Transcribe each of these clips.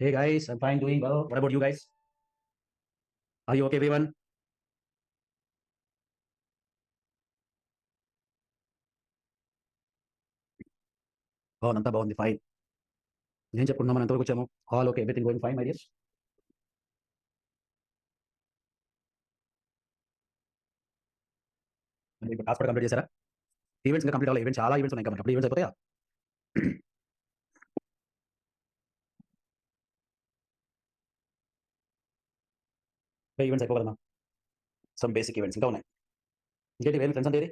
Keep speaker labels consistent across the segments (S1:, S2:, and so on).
S1: Hey guys, I'm fine, doing well. What about you guys? Are you okay, everyone? అంతా బాగుంది fine. ఏం చెప్పుకున్నాం మనం ఎంతవరకు వచ్చాము? All okay, everything going fine my dears. మరి ఇప్పుడు టాస్క్ కూడా కంప్లీట్ చేశారా? ఈవెంట్స్ ఇంకా కంప్లీట్ అవ్వాలి. ఈవెంట్స్ చాలా ఈవెంట్స్ ఉన్నాయి ఇంకా మనకి. అప్పుడు ఈవెంట్స్ అయిపోతాయా? ఈవెంట్స్ అయిపోగలమా? సమ్ బేసిక్ ఈవెంట్స్ ఇంకా ఉన్నాయి. ఇంకేంటి వేరే ఫ్రెండ్స్ అంటే ఏది?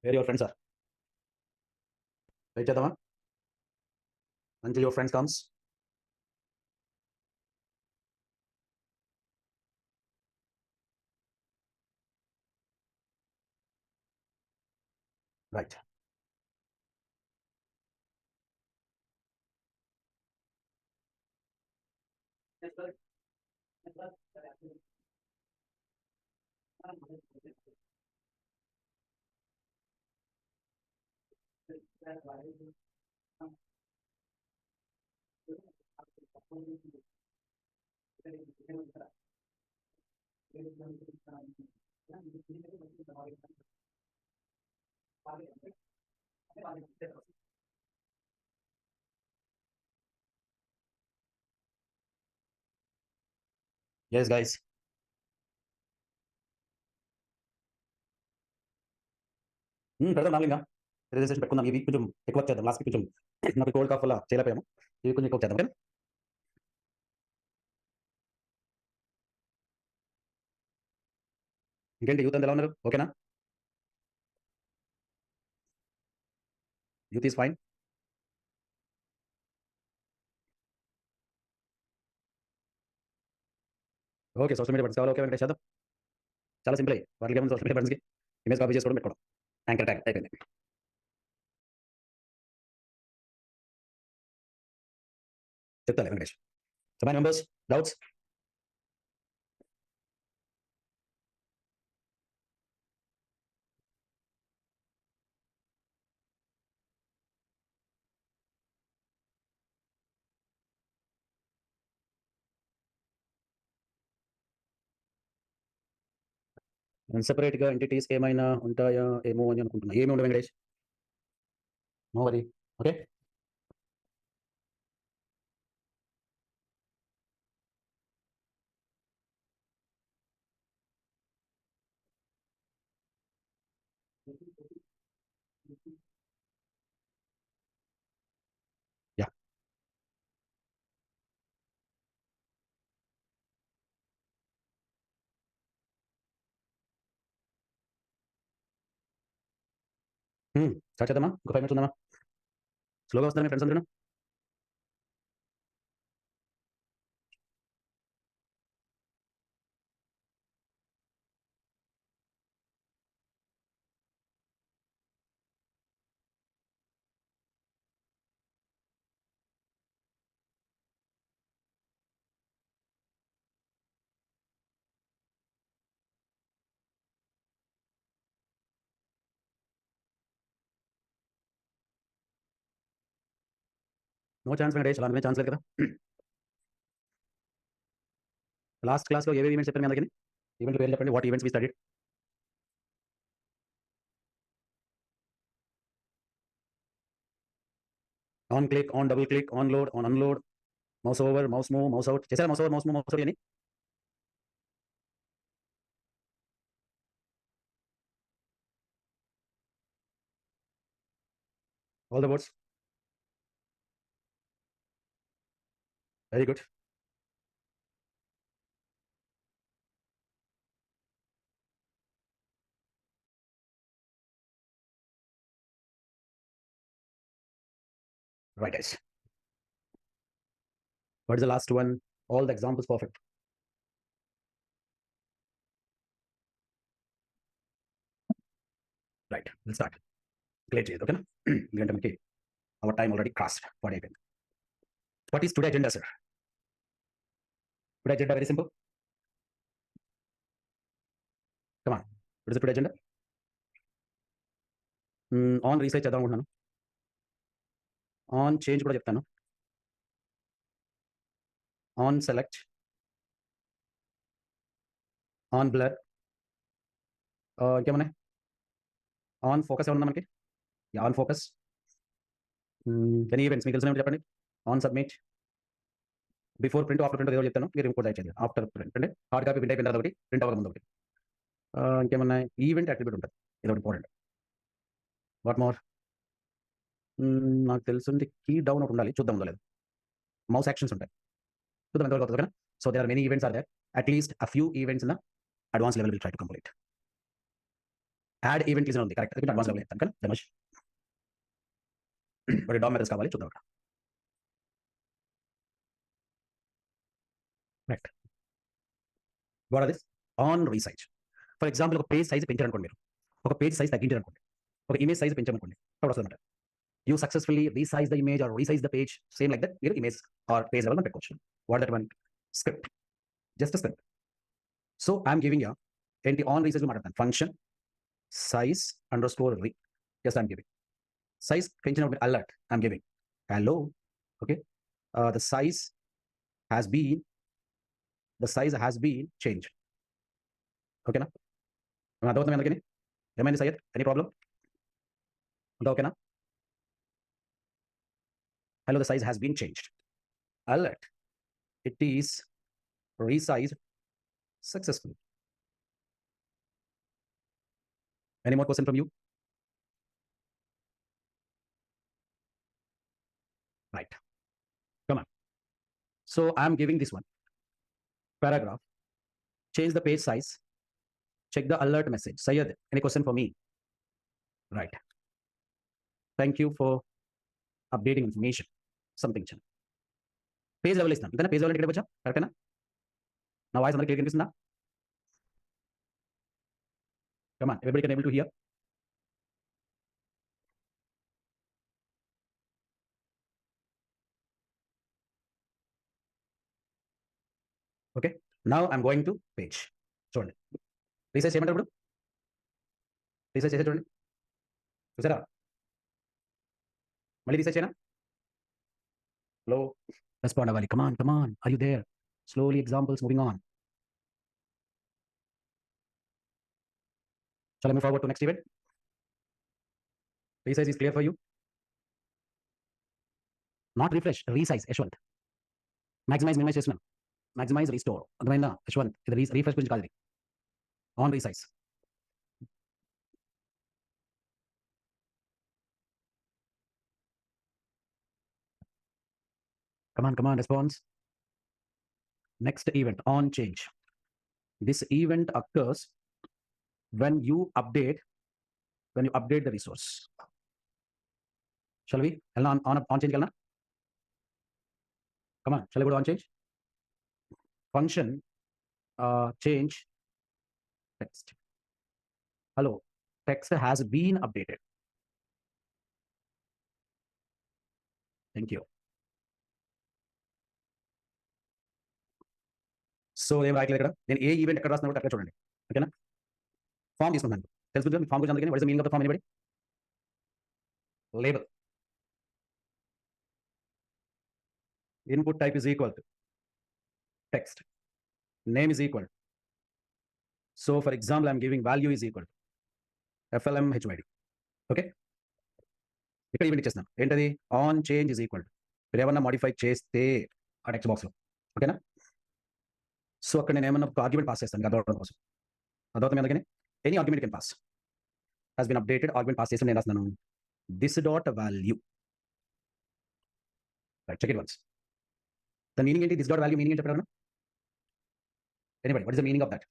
S1: వేరే యువర్ ఫ్రెండ్స్ ఆర్ వెయిట్ చేద్దామా until your friends comes. Right. Yes guys. పెడదాం నాలుగు ఇంకా రిజిస్ట్రేషన్ పెట్టుకుందాం. ఈ వీక్ కొంచెం ఎక్కువ చేద్దాం. లాస్ట్ వీక్ కొంచెం నాకు కోల్డ్ కాఫ్ వల్ల చేయలేకపోయాము. ఈ వీక్ కొంచెం ఎక్కువ చేద్దాం. ఓకే. ఇంకేంటి యూత్ అంతా ఎలా ఉన్నారు? ఓకేనా? Youth is fine. Okay. Social media buttons కావాలి. ఓకే వెంకటేష్ చేద్దాం. చాలా సింపుల్ అయ్యి వాటికి ఏమైనా సోషల్ మీడియా బటన్స్కి ఇమేజ్ కాపీ చేసుకోవడం పెట్టుకోవడం. యాంకర్ ట్యాగ్ అయిపోయింది. చెప్తాలే Venkatesh. So my members, doubts? సెపరేట్గా ఎంటిటీస్ ఏమైనా ఉంటాయా ఏమో అని అనుకుంటున్నా. ఏమి ఉండవు Venkatesh. No worry. Okay. Yeah. Start చేద్దామా? ఒక 5 మినిట్స్ ఉందామా? స్లోగా వస్తారు మీ ఫ్రెండ్స్ అందరూ. నో ఛాన్స్ వెంకటేష్, అలా ఛాన్స్ లేదు కదా. లాస్ట్ క్లాస్లో ఏవే ఈవెంట్స్ చెప్పాను మీ అందరికీ? ఈవెంట్ పేరు చెప్పండి. What events we studied? On click, on double click, on load, on unload, mouse over, mouse move, mouse out. చేశారా mouse over, mouse move, mouse out అని? All the words. Very good. Right guys. What is the last one? All the examples perfect. Right, will start. Clear చేయదు ఓకేనా? ఎందుకంటే మనకి our time already crossed. What అయిపోయింది. What is today agenda sir? Today agenda very simple. Come on. What is the today agenda? On resize చేద్దాం అనుకుంటున్నాను. On change కూడా చెప్తాను. On select, on blur, ఇంకేమున్నాయి? ఆన్ ఫోకస్ ఏమన్నా మనకి? ఆన్ ఫోకస్, ఎనీ ఈవెంట్స్ మీకు తెలిసినవి చెప్పండి. On submit, before print, after print ఏదో చెప్తాను, మీరు ఇంకోటి దయచేయండి. ఆఫ్టర్ ప్రింట్ అంటే హార్డ్ కాపీ ప్రింట్ అయిపోయిన తర్వాత ఒకటి, ప్రింట్ అవ్వక ముందు ఒకటి. ఇంకేమున్నాయి? ఈవెంట్ అట్రిబ్యూట్ ఉంటుంది, ఇది ఒకటి ఇంపార్టెంట్. What more? నాకు తెలిసింది కీ డౌన్ ఒకటి ఉండాలి, చూద్దాం ఉందో లేదు. మౌస్ యాక్షన్స్ ఉంటాయి, చూద్దాం ఎంతవరకు అవుతుంది. ఓకేనా? So there are many events are there, at least a few events in advance level will try to complete. Add event listen ఉంది కరెక్ట్, అడ్వాన్స్ లెవెల్ చెప్తాను. ధనుష్ ఒకటి డామ్ మెథడ్స్ కావాలి, చూద్దాం. Right, what are this? On resize. For example ఒక page size పెంచారనుకోండి, మీరు ఒక page size తగ్గించారనుకోండి, ఒక ఇమేజ్ సైజ్ పెంచామనుకోండి, అప్పుడు వస్తుంది అనమాట. You successfully resize the image or resize the page, same like that మీరు ఇమేజ్ ఆర్ పేజ్ లెవెల్ పెట్టుకోవచ్చు. What that one? Script, just script. So I'm giving ya ఏంటి ఆన్ రీసైజ్ మాట్లాడతాను. Function size underscore re, just I'm giving size పెంచినప్పుడు alert I'm giving hello. Okay, the size has been change. ఓకేనా? అర్థమవుతుంది అందుకని? ఏమైంది Syed? Any problem? అంతా ఓకేనా? Hello, the size has been changed. Alert, it is resized successfully. Any more question from you? Right, come on. So I'm giving this one paragraph, change the page size, check the alert message. Sayyad, any question for me? Right, thank you for updating information, something. Page level ఇస్తాను, ఇంతనే page level ఇక్కడ వచ్చా, కరెక్టేనా? నా voice అందరికీ కనిపిస్తుందా? Come on, everybody can able to hear? Okay, now I'm going to page. చూడండి, resize చేయమంటారు ఇప్పుడు, రీసైజ్ చేసే చూడండి, చూసారా? మళ్ళీ రీసైజ్ చేయనా? లో రెస్పాండ్ అవ్వాలి. Come on come on, are you there? Slowly examples moving on. Shall I move forward to next event? Resize is clear for you? Not refresh, resize, Yashwant. Maximize, minimize చేస్తున్నాను. Maximize, restore. అర్థమైందా యశ్వంత్? ఇది refresh గురించి కాదు, ఇది on resize. Come on, response. Next event, on change. This event occurs when you update the resource. Shall we? On change kalna? Come on, shall I go to on change? Function change text. Hello, text has been updated. Thank you. So ఏం రాయట్లేదు ఇక్కడ, నేను ఏ event ఎక్కడ రాస్తున్నా కూడా అక్కడ చూడండి. ఓకేనా? Form తీసుకున్నాను, తెలుసుకుంటే ఫామ్ గురించి అందుకని. What is the meaning of the form? Anybody? Label. Input type is equal to text, name is equal. So for example I'm giving value is equal to FLM HYD. Okay, ఇక్కడ event ఇచ్చేస్తున్నాను. ఏంటది? On change is equal to, మీరు ఏమన్నా modify చేస్తే ఆ text బాక్స్లో. ఓకేనా? So అక్కడ నేను ఏమన్నా ఒక ఆర్గ్యుమెంట్ పాస్ చేస్తాను అర్థం కోసం. అర్థమవుతుంది అందుకని any argument can pass. Has been updated, argument pass చేసి నేను రాస్తున్నాను this dot value. Right, check it once. The meaning ఏంటి? దిస్ డాట్ వాల్యూ మీనింగ్ ఏంటి చెప్పగలరా? Anybody, what is the meaning of that?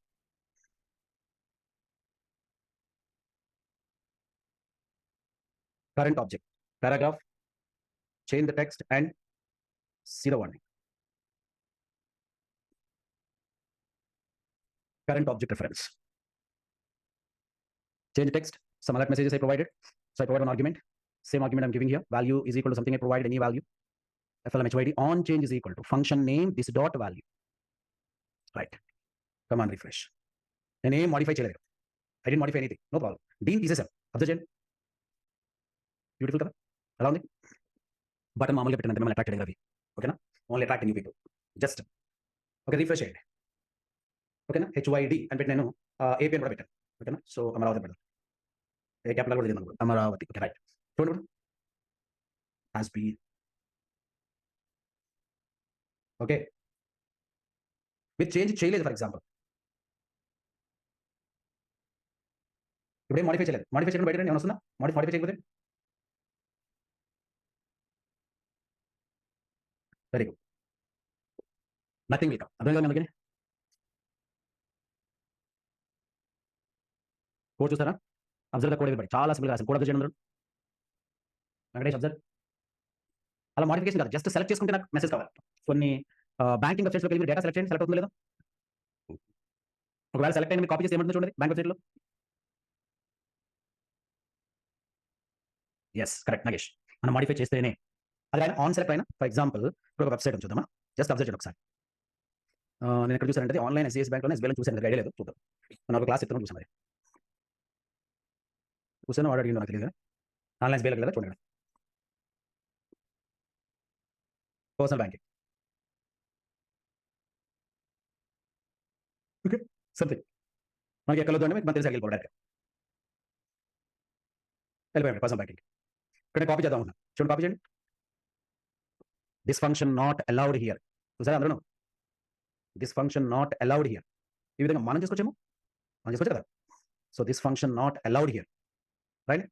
S1: Current object, paragraph, change the text and see the warning. Current object reference. Change the text, some alert messages I provided. So I provide one argument, same argument I'm giving here. Value is equal to something I provided, any value. FLM HYD. On change is equal to function name this dot value. Right. Come on, refresh. And name modify చేయలేదు. I didn't modify anything, no problem. Dean తీసేసాం. Observe చేయండి. Beautiful కదా, ఎలా ఉంది? Button మామూలుగా పెట్టినంత మిమ్మల్ని attract అయ్యేది, ఓకేనా? Only attracting you people. Just okay, refresh చేయండి, ఓకేనా? హెచ్వైడి అని పెట్టి నేను ఏపీ అని కూడా పెట్టాను, ఓకేనా? సో అమరావతి పెడదాం, ఏ క్యాపిటల్ కూడా తెలియదు అమరావతి, ఓకే రైట్. చూడండి హ్యాస్ బీన్, ఓకే. మీరు చేంజ్ చేయలేదు ఫర్ ఎగ్జాంపుల్, ఇప్పుడేం మాడిఫై చేయలేదు, మాడిఫై చేయడం బయట ఏమైనా వస్తుందా? మాడిఫై చేయకపోతే very good, nothing will come. అర్థం కదా అందుకని కోడ్ చూస్తారా? అబ్జర్వ్ ద కోడ్ ఎవరిబడి, చాలా సింపుల్ రాసింది, కోడ్ అబ్జర్వ్ చేయండి అందరూ. వెంకటేష్ అబ్జర్వ్. అలా మాడిఫికేషన్ కాదు, జస్ట్ సెలెక్ట్ చేసుకుంటే నాకు మెసేజ్ కావాలి. కొన్ని బ్యాంకింగ్ వెబ్సైట్స్లోకి వెళ్ళి డేటా సెలెక్ట్ చేయండి, సెలెక్ట్ అవుతుంది లేదా? ఒకవేళ సెలెక్ట్ అయిన మీరు కాపీ చేసి ఏమంటుందో చూడండి బ్యాంక్ వెబ్సైట్లో. ఎస్ కరెక్ట్ నగేష్, మనం మాడిఫై చేస్తేనే అది. ఆయన ఆన్ సెలెక్ట్ అయినా ఫర్ ఎగ్జాంపుల్ ఇప్పుడు ఒక వెబ్సైట్ చూద్దామా, జస్ట్ అబ్జర్వ్ చేయండి ఒకసారి. నేను ఇక్కడ చూసానంటే ఆన్లైన్ ఎస్బీఐ బ్యాంక్లో ఎస్బీఐలో చూసాను, ఐడియా లేదు, చూద్దాం. మనం ఒక క్లాస్ చెప్తున్నాం చూసాను, మరి చూసాను వాడు అడిగిందో నాకు తెలియదు, ఆన్లైన్ ఎస్బీఐలో కదా చూడండి. పర్సనల్ బ్యాంకింగ్, ఓకే సంథింగ్ మనకి ఎక్కడ అంటే మనకు తెలిసి వెళ్ళిపోవడం వెళ్ళిపోయాడు పర్సనల్ బ్యాంకింగ్. ఇక్కడ కాపీ చేద్దాం అనుకున్నాను, చూడండి కాపీ చేయండి. This function not allowed here, చూసారా అందరూ? This function not allowed here, ఈ విధంగా మనం చేసుకోవచ్చేమో, మనం చేసుకోవచ్చు కదా. So this function not allowed here, right?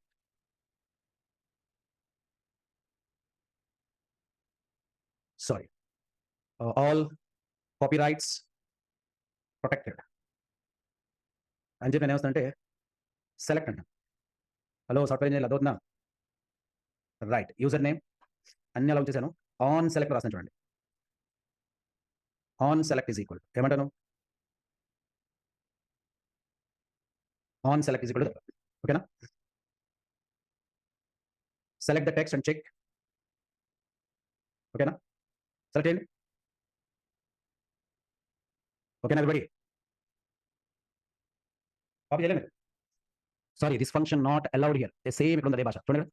S1: Sorry, all copy rights protected అని చెప్పి నేను ఏమొస్తానంటే సెలెక్ట్ అంటాను. హలో సాఫ్ట్వేర్ ఇంజనీర్ అదవుతున్నా, రైట్. యూజర్ నేమ్ అన్ని అలా చేశాను, ఆన్ సెలెక్ట్ రాస్తాను చూడండి. ఆన్ సెలెక్ట్ ఈజ్ ఈక్వల్ ఏమంటాను? ఆన్ సెలెక్ట్ ఈజ్ ఈక్వల్, ఓకేనా? Select the text and check, ఓకేనా? సెలెక్ట్ చేయండి, ఓకేనా ఎవరిబడి? కాపీ చేయలేదు, sorry this function not allowed here, same ఇక్కడ ఉంది అదే భాష చూడండి.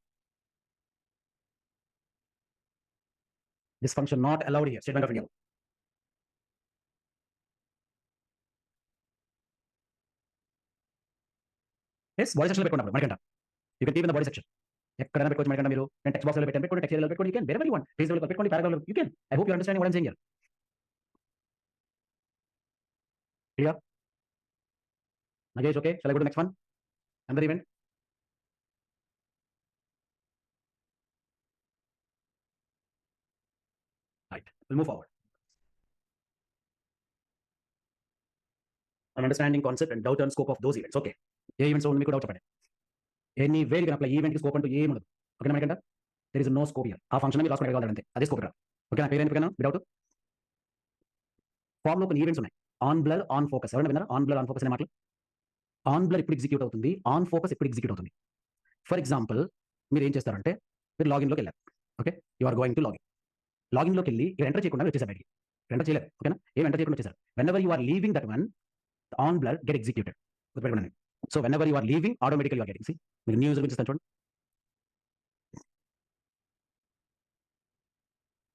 S1: This function not allowed here, state bank of India. Yes body section పెట్టుకున్నప్పుడు మనకంట you can keep in the body section, ఎక్కడైనా పెట్టుకోవచ్చు మనకంట. మీరు నేను టెక్స్ట్ బాక్స్లో పెట్టాను, పెట్టుకోండి, టెక్స్ట్ ఏరియాలో పెట్టుకోండి, you can very one page level పెట్టుకోండి, paragraph you can. I hope you understanding what I am saying here. Clear Nagesh? Okay, shall I go to next one, another event. Right, we'll move forward. I'm understanding concept and doubt and scope of those events. Okay, ఏ events మీకు doubt చెప్పండి. Anywhere apply, event కి scope అంటూ ఏం ఉండదు, ఓకేనా? మనకంట there is no scope here, ఆ ఫంక్షన్ మీరు రాసుకుని అడగాలి అంతే, అదే స్కోప్ ఇక్కడ, ఓకేనా? పేరు ఎందుకైనా డౌట్. ఫామ్ లో కొన్ని ఈవెంట్స్ ఉన్నాయి, ఆన్ బ్లర్, ఆన్ ఫోకస్. ఎవరైనా విన్నారా ఆన్ బ్లర్, ఆన్ ఫోకస్ అనే మాటలు? ఆన్ బ్లర్ ఎప్పుడు ఎగ్జిక్యూట్ అవుతుంది, ఆన్ ఫోకస్ ఎప్పుడు ఎగ్జిక్యూట్ అవుతుంది? ఫర్ ఎగ్జాంపుల్ మీరు ఏం చేస్తారంటే మీరు లాగిన్లోకి వెళ్ళారు, okay, you are going to login. లాగిన్లోకి వెళ్ళి ఇక్కడ ఎంటర్ చేయకుండా వచ్చేసారు బయటికి, ఎంటర్ చేయలేదు, ఓకేనా? ఏం ఎంటర్ చేయకుండా వచ్చేసారు. Whenever you are leaving that one, on blur get executed, గుర్తుపెట్టుకోండి. So whenever you are leaving automatical you are getting. మీకు న్యూ యూజర్ గురించి ఇస్తాను చూడండి,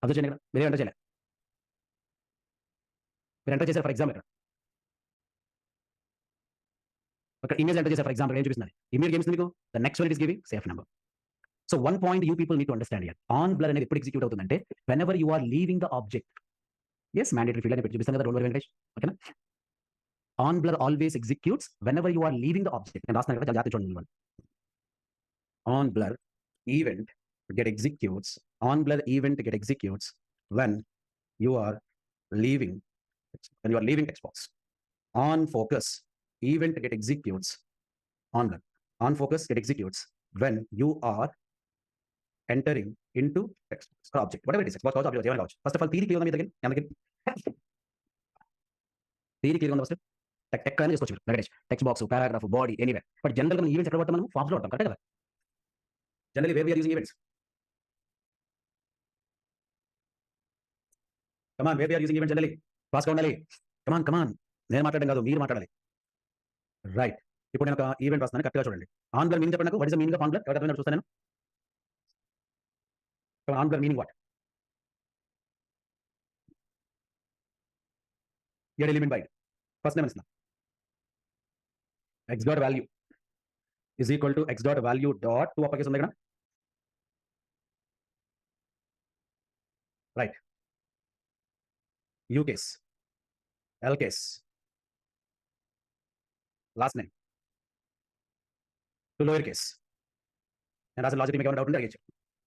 S1: అబ్జర్వ్ చేయండి. ఇక్కడ మీరు ఎంటర్ చేయలేదు, మీరు ఎంటర్ చేశారు ఫర్ ఎగ్జాంపుల్ ఇక్కడ ఇమేజ్ ఎంటర్ చేశారు ఫర్ ఎగ్జాంపుల్, ఏం చూపిస్తుంది? ఇమేజ్ గేమ్స్ మీకు the next one it is giving safe number. So one point you people need to understand here, on blur అనేది ఎప్పుడు ఎగ్జిక్యూట్ అవుతుందంటే whenever you are leaving the object. As mandatory field అని పెట్టి చూపిస్తాను కదా, don't worry Venkatesh, ఓకేనా? On blur always executes whenever you are leaving the object. నేను రాస్తున్నాను కదా, జాగ్రత్త చూడండి. On blur event get executes, on blur event get executes when you are leaving, text box. On focus event get executes, on focus get executes when you are entering into text box or object, whatever it is, text box or object ఏమైనా కావచ్చు. First of all theory clear ఉందా మీ దగ్గర? Theory clear ఉందా first? ఎక్కడైనా చేసుకోవచ్చు మీరు Venkatesh, text box, paragraph, body, anyway. But జనరల్గా మనం ఈవెంట్స్ ఎక్కడ పడతాం? మనం ఫామ్స్ లో పడతాం, కరెక్ట్ కదా? Generally where we are using events, come on where we are using events generally, ఫాస్ట్గా ఉండాలి, కమాన్ నేను మాట్లాడడం కాదు, మీరు మాట్లాడాలి, రైట్? ఇప్పుడు నేను ఒక ఈవెంట్ వస్తాను, కరెక్ట్గా చూడండి. ఆన్ బ్లర్ మీనింగ్ చెప్పండి నాకు, what is the meaning of on blur? ఎవరు చూస్తాను నేను ఆన్ బ్లర్ మీనింగ్ వాట్? ఏడు ఎలిమెంట్ బై ఫస్ట్ నేమ్ ఇస్తున్నా. X dot value is equal to x dot value dot to upper case ఉంది ఇక్కడ, right. U case, L case, last name to lower case. నేను రాసిన logic మీకు ఏమైనా doubt ఉంటే అడిగచ్చు.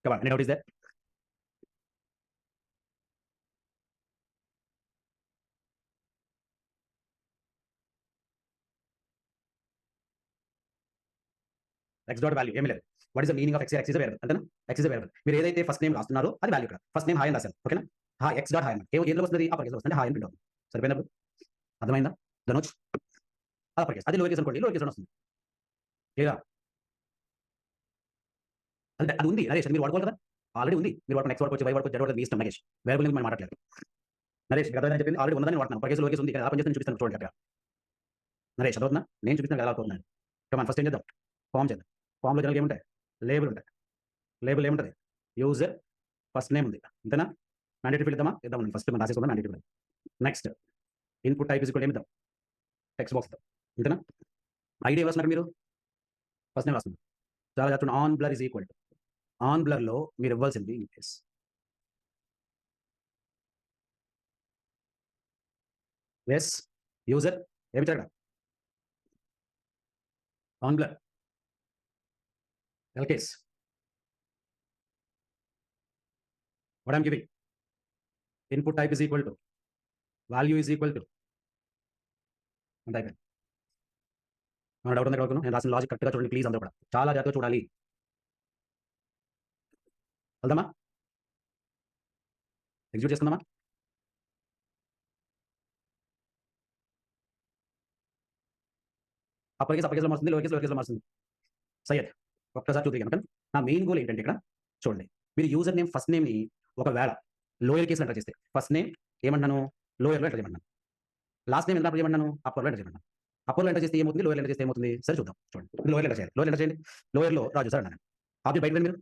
S1: Come on, any doubt is there? X dot value ఏమి లేదు. What is the meaning of x? X is variable అంతేనా? X is variable. మీరు ఏదైతే ఫస్ట్ నేమ్ రాస్తున్నారో అది వాల్యూ ఇక్కడ. ఫస్ట్ నేమ్ హాయ్ అని రాశాను, ఓకేనా? హాయ్ ఎక్స్ డాట్ హాయ్ అని ఎందులో వస్తుంది? అప్పర్ కేసులో వస్తుంది, హాయ్ అని ప్రింట్ అవుతుంది. సరిపోయినప్పుడు అర్థమైందా ధనోజ్? Upper case. అది లోయర్ కేసు అనుకోండి, లోయర్ కేసు వస్తుంది. క్లియరా? అంటే అది ఉంది నరేష్, మీరు వాడుకోవాలి కదా, ఆల్రెడీ ఉంది. మీరు వాడుకున్న ఎక్స్ వాడుకోవచ్చు, వై వాడుకోవచ్చు, జెడ్ వాడుకోవచ్చు, మీ ఇష్టం నరేష్. వేరియబుల్ నుంచి మనం మాట్లాడలేదు నరేష్. గత చెప్పింది ఆల్రెడీ ఉన్నదని వాడుతున్నాను. అప్పర్ కేసు లోయర్ కేసు ఉంది, ఎలా పనిచేస్తుంది చూపిస్తాను చూడండి అక్కడ. నరేష్ చదవుతున్నా, నేను చూపిస్తాను ఎలా అవుతున్నాను. కమాన్ ఫస్ట్ ఏం చేద్దాం, ఫామ్ చేద్దాం. ఫామ్లో జనరల్ ఏముంటాయి? లేబుల్ ఉంటాయి. లేబుల్ ఏముంటుంది? యూజర్ ఫస్ట్ నేమ్ ఉంది అంతేనా? మ్యాండేటరీ ఫీల్డ్ ఇద్దామా? ఇద్దాం. ఫస్ట్ మనం రాసేసుకుందాం mandatory field. Next input type is equal ఏమిద్దాం? టెక్స్ట్ బాక్స్ ఇద్దాం అంతేనా? ఐడి రాస్తున్నారు మీరు, ఫస్ట్ నేమ్ రాస్తున్నారు. చాలా చెప్తున్నా, on blur is equal to, on బ్లర్లో మీరు ఇవ్వాల్సింది ఎస్ యూజర్ ఏమి ఇక్కడ on blur L case what I'm giving, input type is equal to, value is equal to అంత అయిపోయింది. మన డౌట్ ఉంది ఇక్కడ నేను రాసిన లాజిక్ కరెక్ట్గా చూడండి ప్లీజ్, అందరూ కూడా చాలా జాగ్రత్తగా చూడాలి. వెళ్దామా? ఎగ్జిక్యూట్ చేసుకుందామా? అప్పర్ కేసులో మారుతుంది, లోయర్ కేసులో మారుతుంది. సయ్యద్ ఒక్కసారి చూద్దాం. నా మెయిన్ గోల్ ఏంటంటే ఇక్కడ చూడండి, మీరు యూజర్ నేమ్ ఫస్ట్ నేమ్ని ఒకవేళ లోయర్ కేసులో ఎంటర్ చేస్తే, ఫస్ట్ నేమ్ ఏమన్నాను? లోయర్లో ఎంటర్ చేయమన్నాను. లాస్ట్ నేమ్ ఎంత చేయమన్నాను? అప్పర్లో ఎంటర్ చేయమన్నాను. అప్పర్లో ఎంటర్ చేస్తే ఏమవుతుంది? లోయర్ ఎంటర్ చేస్తే ఏమవుతుంది? సరే చూద్దాం. చూడండి, లోయర్ ఎంటర్ చేయాలి. లోయర్ ఎంటర్ చేయండి. లోయర్లో రాజు సార్ అన్నాను. ఆబ్జెక్ట్ బయట మీరు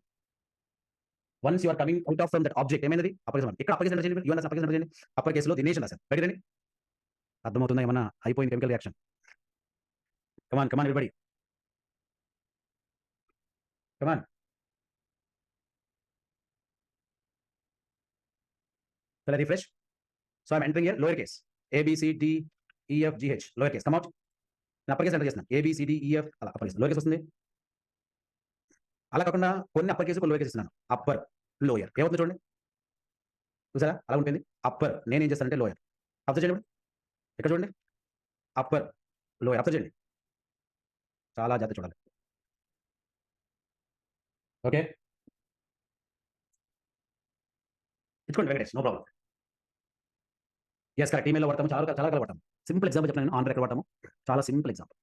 S1: once you are coming out of from that object ఏమైనది? Upper case. ఇక్కడ అప్పర్ కేసు ఎంటర్ చేయండి. యు అప్పర్ కేసు ఎంటర్ చేయండి. అప్పర్ కేసులో దినేష్ రాశారు. బయట రండి. అర్థమవుతుందా? ఏమన్నా అయిపోయింది chemical reaction? Come on come on everybody, come on. Shall I refresh? So I'm entering here lower case. A, B, C, D, E, F, G, H. Lower case. Come out. నేను upper case enter చేస్తున్నాను. A, B, C, D, E, F అలా upper case. Lower case వస్తుంది. అలా కాకుండా కొన్ని upper case కొన్ని lower case ఇస్తున్నాను. Upper lower ఏమవుతుంది చూడండి, చూసారా అలా ఉంటుంది. అప్పర్ నేను ఏం చేస్తానంటే లోయర్. అబ్జర్వ్ చేయండి ఇక్కడ చూడండి, అప్పర్ లోయర్ అబ్జర్వ్ చేయండి. చాలా జాగ్రత్త చూడాలి. ఓకే ఇచ్చుకోండి Venkatesh, no problem. Yes correct. ఈమెయిల్లో వాడతాము, చాలా చాలా రకాలు వాడతాము. సింపుల్ ఎగ్జాంపుల్ చెప్తాను నేను, ఆన్ ఎక్కడ వాడతాము, చాలా సింపుల్ ఎగ్జాంపుల్.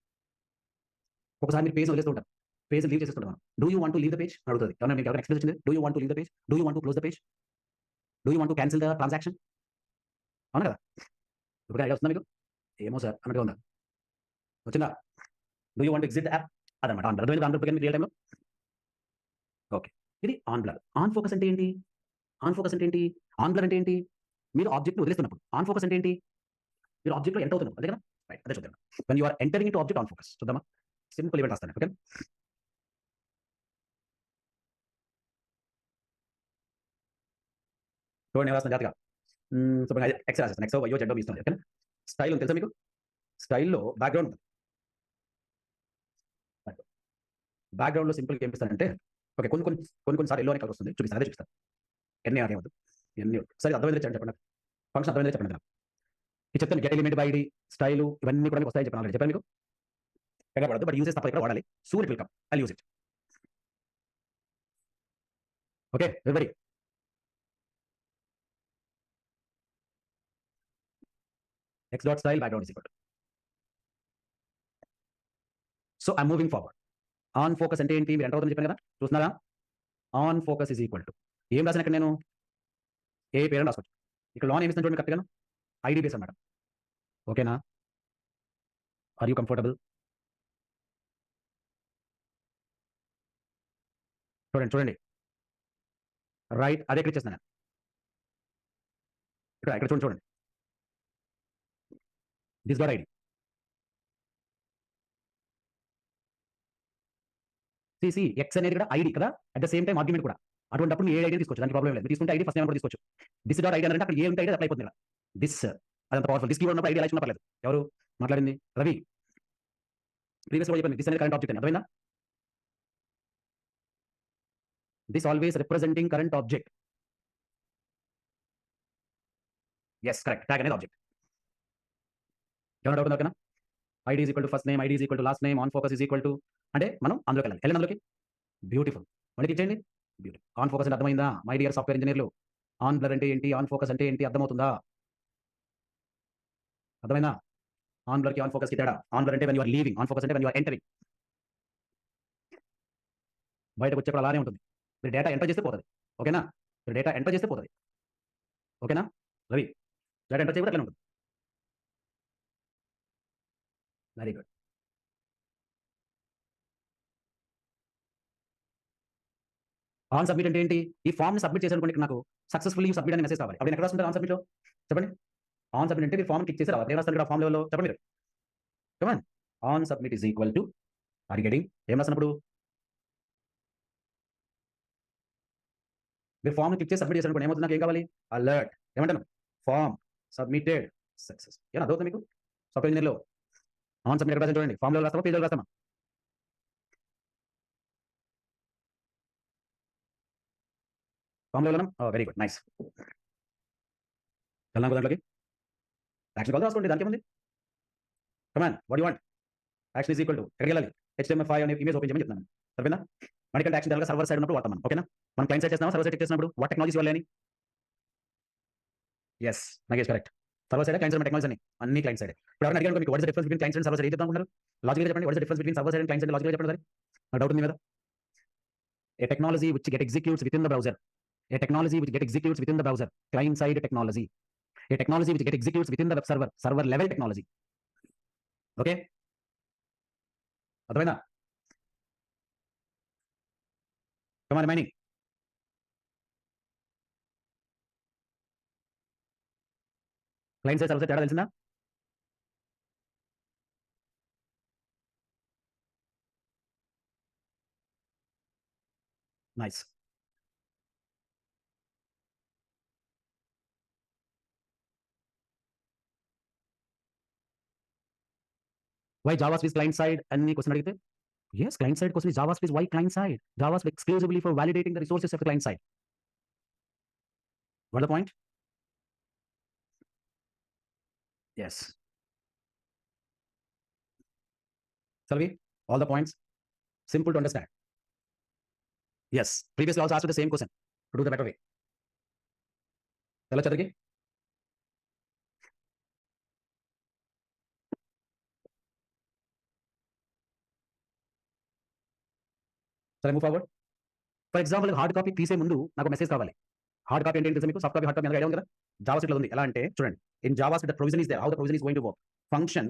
S1: ఒకసారి మీరు పేజ్ వదిలేస్తూ ఉంటారు, పేజ్ లీవ్ చేస్తుంటాం మనం. Do you want to leave the page అడుగుతుంది. ఏమన్నా మీకు ఎవరైనా ఎక్స్ప్రెస్ వచ్చింది? Do you want to leave the page, do you want to close the page, do you want to cancel the transaction? అవునా కదా? ఇప్పుడు ఐడియా వస్తుందా మీకు? ఏమో సార్ అన్నట్టుగా ఉందా? వచ్చిందా? Do you want exit app అదనమాట. ఆన్ బ్లర్ అర్థమైంది. ఆన్ బ్లర్ రియల్ టైంలో ఓకే. ఇది ఆన్ బ్లర్. ఆన్ ఫోకస్ అంటే ఏంటి? ఆన్ ఫోకస్ అంటే ఏంటి? ఆన్ బ్లర్ అంటే ఏంటి? మీరు ఆబ్జెక్ట్ వదిలేస్తున్నప్పుడు. ఆన్ ఫోకస్ అంటే ఏంటి? మీరు ఆబ్జెక్ట్లో ఎంటర్ అవుతున్నారు, అదే కదా? రైట్, అదే చూద్దాం. When you are entering into object on focus. చూద్దామా? సింపుల్ ఈవెంట్ రాస్తాను. ఓకే చూడండి నేను రాసిన జాతగా. సో ఎక్స్ రాసేస్తాను. ఎక్స్ వైయో జెడ్డో ఇస్తుంది. ఓకే స్టైల్ ఉంది తెలుసా మీకు? స్టైల్లో బ్యాక్గ్రౌండ్ ఉంది. బ్యాక్గ్రౌండ్లో సింపుల్గా ఏం ఇస్తానంటే ఓకే కొన్నిసార్లు ఎల్లో అనే కలర్ వస్తుంది, చూపిస్తాను. అదే చూపిస్తాను. ఎన్ని అనే వద్దు, ఎన్ని సరే అర్థమైంది చెప్పండి. ఫంక్షన్ అర్థమైంది చెప్పండి. ఇది చెప్తాను. Get element by ID, style ఇవన్నీ కూడా మీకు వస్తాయని చెప్పాను. చెప్పాను మీకు ఎక్కడ పడదు, బట్ యూజెస్ తప్ప ఇక్కడ వాడాలి. Soon it will come, I use it. Okay every X dot style background is equal. So I moving forward. On focus అంటే ఏంటి? మీరు ఎంటర్ అవుతుందని చెప్పాను కదా, చూస్తున్నారా? On focus is equal to ఏం రాసిన ఇక్కడ నేను? ఏ పేరు రాసుకోవచ్చు. ఇక్కడ లోన్ ఏమి ఇస్తాను చూడండి కరెక్ట్గా, ఐడి బేస్ అన్నమాట. ఓకేనా? Are you comfortable? చూడండి చూడండి, రైట్ అదే క్లిక్ చేస్తున్నాను. ఇక్కడ చూడండి. This dot ID. CC X అనేది కూడా ఐడి కదా, at the same time argument కూడా. అటువంటిప్పుడు ఏ ఐడి తీసుకోవచ్చు, దానికి ప్రాబ్లం లేదు. తీసుకోంటే ఐడి ఫస్ట్ నేమ్ కూడా తీసుకోవచ్చు. దిస్ డాట్ ఐడి అంటే అక్కడ ఏ ఉంటే ఐడి అప్లై అయిపోతుంది. దిస్ అదంత పవర్ఫుల్. దిస్ కీవర్డ్ ఉన్నప్పుడు ఐడి ఎలా పర్లేదు. ఎవరు మాట్లాడింది? రవి. ప్రీవియస్ లో చెప్పండి దిస్ అనేది కరెంట్ ఆబ్జెక్ట్ అని, అర్థమైందా? This always representing current object. Yes correct. Tag అనేది ఆబ్జెక్ట్. ఏమైనా డౌట్ ఉందా? ఓకేనా? ID is equal to first name, ID is equal to last name, on focus is equal to అంటే మనం అందులోకి వెళ్ళాలి. వెళ్ళండి అందులోకి. బ్యూటిఫుల్. మళ్ళీ క్లిక్ చేయండి. బ్యూటిఫుల్. ఆన్ ఫోకస్ అంటే అర్థమైందా మై డియర్ సాఫ్ట్వేర్ ఇంజనీర్లు? ఆన్ బ్లర్ అంటే ఏంటి, ఆన్ ఫోకస్ అంటే ఏంటి అర్థమవుతుందా? అర్థమైందా? ఆన్ బ్లర్ కి ఆన్ ఫోకస్ కి తేడా. ఆన్ బ్లర్ అంటే when you are leaving, on focus అంటే వెన్ యు ఆర్ ఎంటరింగ్. బయటకు వచ్చేప్పుడు అలానే ఉంటుంది. మీరు డేటా ఎంటర్ చేస్తే పోతుంది. ఓకేనా? మీరు డేటా ఎంటర్ చేస్తే పోతుంది. ఓకేనా రవి? డేటా ఎంటర్ చేయకపోతే అట్లనే ఉంటుంది. Very good. ఆన్ సబ్మిట్ అంటే ఏంటి? ఈ ఫామ్ ని సబ్మిట్ చేశారనుకోండి, ఇక్కడ నాకు సక్సెస్ఫుల్లీ సబ్మిట్ అని మెసేజ్ రావాలి. అప్పుడు ఎక్కడ రాస్తుంటారు ఆన్ సబ్మిట్ లో? చెప్పండి. ఆన్ సబ్మిట్ అంటే మీరు ఫామ్ క్లిక్ చేసి రావాలి. ఏం రాస్తారు ఇక్కడ ఫామ్ లెవెల్లో? చెప్పండి మీరు. Come on. On submit is equal to are getting ఏం రాసినప్పుడు మీరు ఫామ్ క్లిక్ చేసి సబ్మిట్ చేశారనుకోండి, ఏమవుతుంది? నాకు ఏం కావాలి? అలర్ట్. ఏమంటాను? Form submitted success. ఏం అర్థమవుతుంది మీకు? సాఫ్ట్వేర్ ఇంజనీర్లో ఆన్ సబ్మిట్ ఎక్కడ చూడండి. ఫామ్ లెవెల్ రాస్తామా, పేజ్ లెవెల్ రాస్తామా? Form level. Very good, nice. వెళ్దాం దాంట్లోకి. యాక్షన్ కాల్ రాసుకోండి, దానికి ఏముంది? Come on what you want. Action is equal to ఎక్కడికి వెళ్ళాలి? HTML5 అనే ఇమేజ్ ఓపెన్ చేయమని చెప్తున్నాను. సరేనా? మనకంటే యాక్షన్ జరగాలి సర్వర్ సైడ్ ఉన్నప్పుడు వాడతాం మనం. ఓకేనా? మనం క్లయింట్ సైడ్ చేస్తున్నాం, సర్వర్ సైడ్ చేసినప్పుడు వాట్ టెక్నాలజీస్ వాళ్ళని? Yes Nagesh correct. Server side, client side technology అని అన్ని క్లయింట్ సైడ్. ఇప్పుడు ఎవరైనా అడిగారు మీకు what is the difference between client side and server side, ఏం చెప్తాను? లాజికల్ చెప్పండి. What is the difference between server side and client side? Logical చెప్పండి సరే. నాకు డౌట్ ఉంది కదా. ఏ technology which get executes within the browser. A technology which get executes within the browser. Client side technology. A technology which get executes within the web server. Server level technology. Okay అర్థమైందా? Come on mining. Client side server side తేడా తెలిసిందా? Nice. Why Java space client side అని question అడిగితే yes client side question is java space why client side java space exclusively for validating the resources of the client side. What the point? Yes. Salvi, all the points simple to understand. Yes, previously also asked the same question to do the better way. चलो चल के चलो move forward. For example hard copy తీసే ముందు నాకు message కావాలి. Hard copy అంటే ఏంటి తెలుసా మీకు? Soft copy, hard copy idea ఉంది కదా. జావా స్క్రిప్ట్ లో ఉంది. ఎలా అంటే చూడండి, in JavaScript the provision is there. How the provision is going to work? Function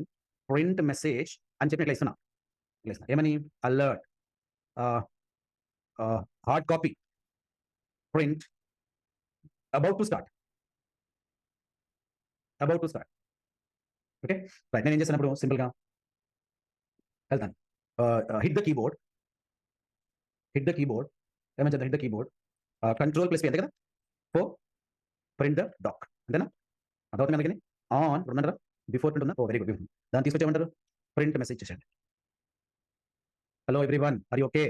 S1: print message అని చెప్పి ఇట్లా ఇస్తున్నా. ఏమని? Alert hard copy print about to start. About to start. Okay right. నేను ఏం చేసినప్పుడు సింపుల్ గా వెళ్తాను. Hit the keyboard. Hit the keyboard. ఏమని చెప్తాను? Hit the keyboard. Control plus P అంతే కదా. ఫోర్ ప్రింట్ ద డాక్ అంతేనా? అదవుతుంది అందుకని ఆన్ ఉందంటారా? బిఫోర్ ప్రింట్ ఉందా? Oh very good. దాన్ని తీసుకొచ్చేయమంటారు, ప్రింట్ మెసేజ్ చేసేయండి. Hello everyone, are you okay?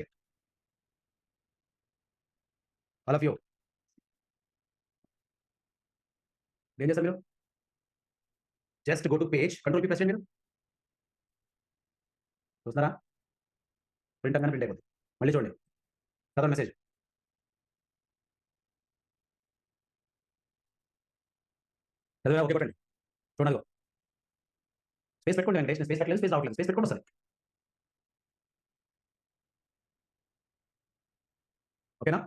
S1: All of you. ఏం చేస్తారు మీరు? Just go to page, control కి ప్రెస్ చేయండి. మీరు చూస్తున్నారా? ప్రింట్ అనగానే ప్రింట్ అయిపోతుంది. మళ్ళీ చూడండి, చదవండి మెసేజ్. చదివా? ఓకే కొట్టండి. చూడండి, స్పేస్ పెట్టుకోండి వెంకటేష్. స్పేస్ పెట్టలేదు, స్పేస్ రావట్లేదు. స్పేస్ పెట్టుకోండి వస్తుంది. ఓకేనా?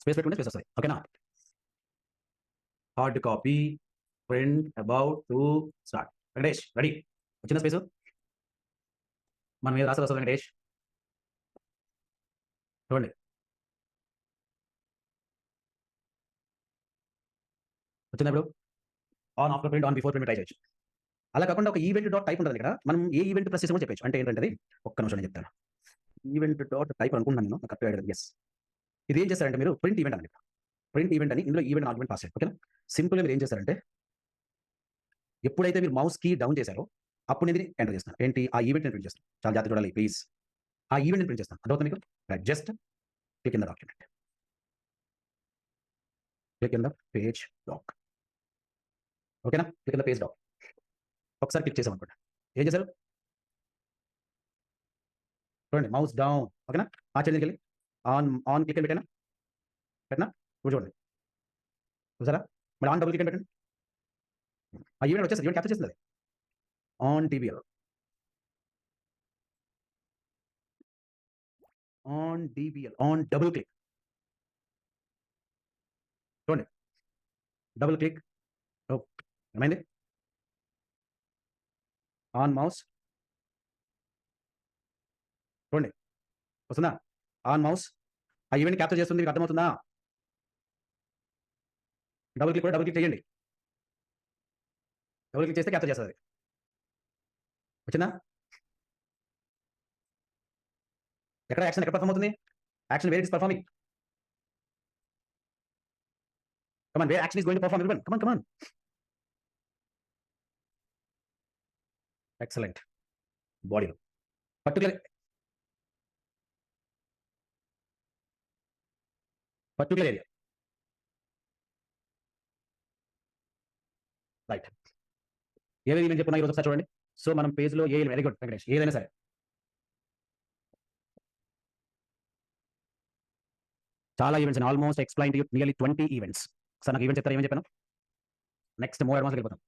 S1: స్పేస్ పెట్టుకుంటే స్పేస్ వస్తుంది. ఓకేనా? Hard copy print about to start. Venkatesh ready? వచ్చిన స్పేస్ మనం మీద రాస్తారు వస్తుంది వెంకటేష్. చూడండి వచ్చిందా ఇప్పుడు? On after print, on before print try చేయొచ్చు. అలా కాకుండా ఒక ఈవెంట్ డాట్ టైప్ ఉంటుంది ఇక్కడ. మనం ఏ ఈవెంట్ ప్రెస్ చేసామో చెప్పచ్చు. అంటే ఏంటంటే ఒక్క నిమిషం నేను చెప్తాను. ఈవెంట్ డాట్ టైప్ అనుకుంటున్నాను నేను, కరెక్ట్ ఐడియా. ఎస్, ఇది ఏం చేస్తారంటే మీరు ప్రింట్ ఈవెంట్ అని, ప్రింట్ ఈవెంట్ అని ఇందులో ఈవెంట్ ఆర్గ్యుమెంట్ పాస్ చేయండి. ఓకేనా? సింపుల్గా మీరు ఏం చేస్తారంటే ఎప్పుడైతే మీరు మౌస్ కీ డౌన్ చేశారో అప్పుడు నేను ఎంటర్ చేస్తాను. ఏంటి? ఆ ఈవెంట్ ప్రింట్ చేస్తాను. చాలా జాగ్రత్త చూడాలి ప్లీజ్. ఆ ఈవెంట్ ప్రింట్ చేస్తాను. అదవుతుంది మీకు? Right, just click in the document, click in the page doc. ఓకేనా? Click in the page doc. ఒకసారి క్లిక్ చేసాం అనుకోండి. ఏం చేశారు? చూడండి, మౌస్ డౌన్. ఓకేనా? ఆ చెల్లికి వెళ్ళి ఆన్ ఆన్ క్లిక్ అని పెట్టానా? పెట్టినా? ఇప్పుడు చూడండి, చూసారా? మరి ఆన్ డబుల్ క్లిక్ అని పెట్టండి. ఆ ఈవెంట్ వచ్చేసి ఈవెంట్ క్యాప్చర్ చేస్తుంది అది. On TBL, on DBL, on double click. చూడండి, డబుల్ క్లిక్. ఏమైంది? On mouse. చూడండి, వస్తుందా? ఆన్ మౌస్ ఆ ఈవెంట్ క్యాప్చర్ చేస్తుంది. మీకు అర్థమవుతుందా? డబుల్ క్లిక్ కూడా డబుల్ క్లిక్ చేయండి. డబుల్ క్లిక్ చేస్తే క్యాప్చర్ చేస్తుంది. వచ్చిందా? ఎక్కడ యాక్షన్ ఎక్కడ పర్ఫామ్ అవుతుంది? Action where it is performing. Come on, where action is going to perform everyone. Come on come on. Excellent. బాడీలో పర్టికులర్ ఏరియా. రైట్. ఏవేవి ఈవెంట్ చెప్పుకున్నా ఈరోజు ఒకసారి చూడండి. సో మనం పేజ్లో ఏ వెరీ గుడ్ వెంకటేష్, ఏదైనా సరే చాలా events almost explain to you nearly 20 events. Sir నాకు ఈవెంట్ చెప్తారా? ఏమని చెప్పాను? నెక్స్ట్ మోర్ అడ్వాన్స్ వెళ్ళిపోతాం.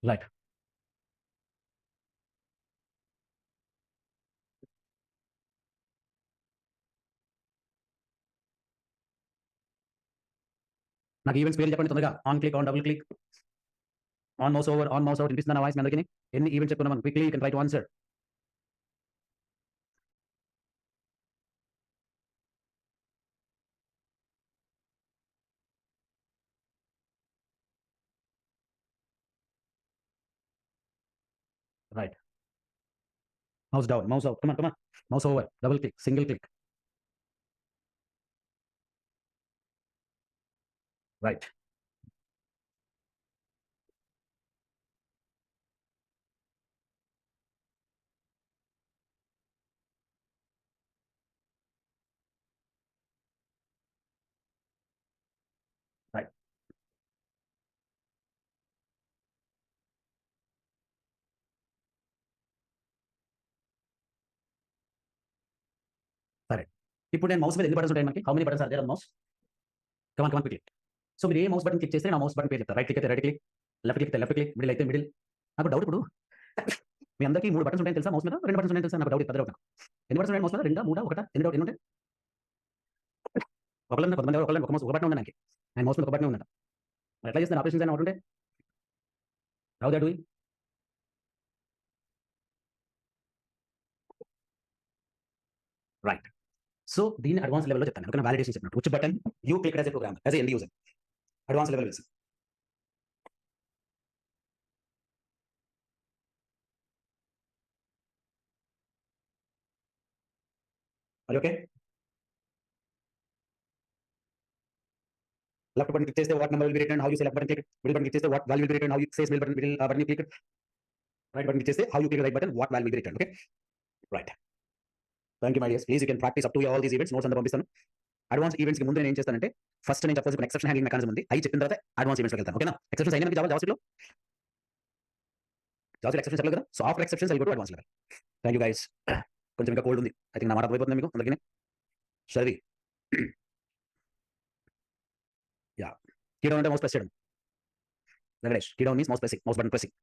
S1: రైట్. నాకు ఈవెంట్స్ పేరు చెప్పండి తొందరగా. On click, on double click, on mouse over, on mouse out. వినిపిస్తున్న వాయిస్ మీ అందరికీ? ఎన్ని ఈవెంట్స్ చెప్పుకున్నాం మనం? Quickly you can try to answer. Right. Mouse down, mouse out, come on come on. Mouse over, double click, single click. Right. Right. సరే, ఇప్పుడు నేను mouse మీద ఎన్ని బటన్స్ ఉంటాయి మనకి? How many buttons are there on mouse? Come on come on quickly. So మీరు ఏ mouse button click చేస్తే నా మౌస్ బటన్ పేరు చెప్తారు. రైట్ క్లిక్ అయితే రైట్ క్లిక్, లెఫ్ట్ క్లిక్ అయితే లెఫ్ట్ క్లిక్, మిడిల్ అయితే మిడిల్. నాకు డౌట్ ఇప్పుడు, మీ అందరికీ 3 బటన్స్ ఉంటాయని తెలుసా మౌస్ మీద? 2 బటన్స్ ఉంటాయని తెలుసా? నాకు డౌట్, పెద్ద డౌట్ నాకు. ఎన్ని బటన్స్ ఉంటాయి మౌస్ మీద? 2, 3, 1? ఎన్ని డౌట్, ఎన్ని ఉంటాయి? ఒకళ్ళ కొంతమంది ఒకళ్ళ ఒక మౌస్ ఒక బటన్ ఉంది నాకు. ఆయన మౌస్ మీద ఒక బటన్ ఉందంట. మరి ఎట్లా చేస్తాను ఆపరేషన్స్ అని ఒకటి ఉంటే? How they doing? Right. So దీన్ని అడ్వాన్స్ లెవెల్లో చెప్తాను. ఓకేనా? వాలిడేషన్ చెప్పినట్టు. Which button you click as a programmer, as a end user. Advance level వేసి. మరి ఓకే? లెఫ్ట్ బటన్ క్లిక్ చేస్తే what number will be return, how you say left button click. Middle button click చేస్తే what value will be return, how you says middle button, middle button click. Right button click చేస్తే how you click right button, what value will be return. Okay? Right. Thank you my dears. Please you can practice up to all these events. Notes అంతా పంపిస్తాను. Advance events కి ముందు నేను ఏం చేస్తానంటే, first నేను చెప్పాల్సిన ఎక్సెప్షన్ హ్యాండ్లింగ్ మెకానిజం ఉంది. అవి చెప్పిన తర్వాత అడ్వాన్స్ ఈవెంట్స్కి వెళ్తాను. ఓకేనా? ఎక్సెప్షన్స్ అయినా మీకు జావాస్క్రిప్ట్ లో ఎక్సెప్షన్స్ చెప్పలేదు కదా. So after exceptions I go to advance level. Thank you guys. కొంచెం ఇంకా కోల్డ్ ఉంది. ఐ థింక్ నా మాట అర్థమైపోతుంది మీకు అందరికీ. సరే, యా. కీ డౌన్ అంటే మౌస్ ప్రెస్ చేయడం. Venkatesh, key down means mouse pressing, mouse button pressing.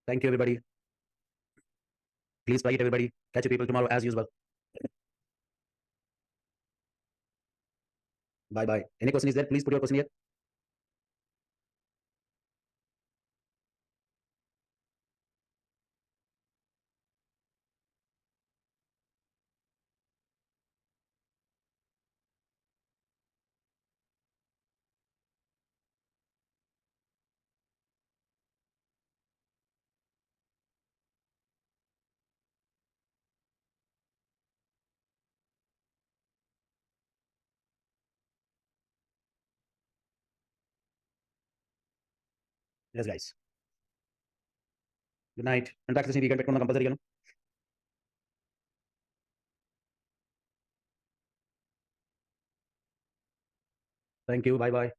S1: Thank you everybody. Please try it, everybody. Catch you people tomorrow as usual. Bye bye. Any question is there? Please put your question here. Yes, guys. Good night. And practice weekend పెట్టుకున్న కంపల్సరీగా. Thank you. Bye bye.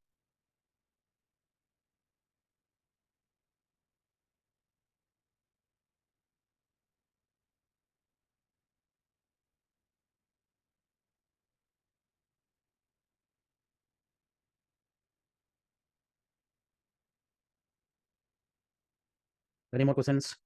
S1: Any more questions?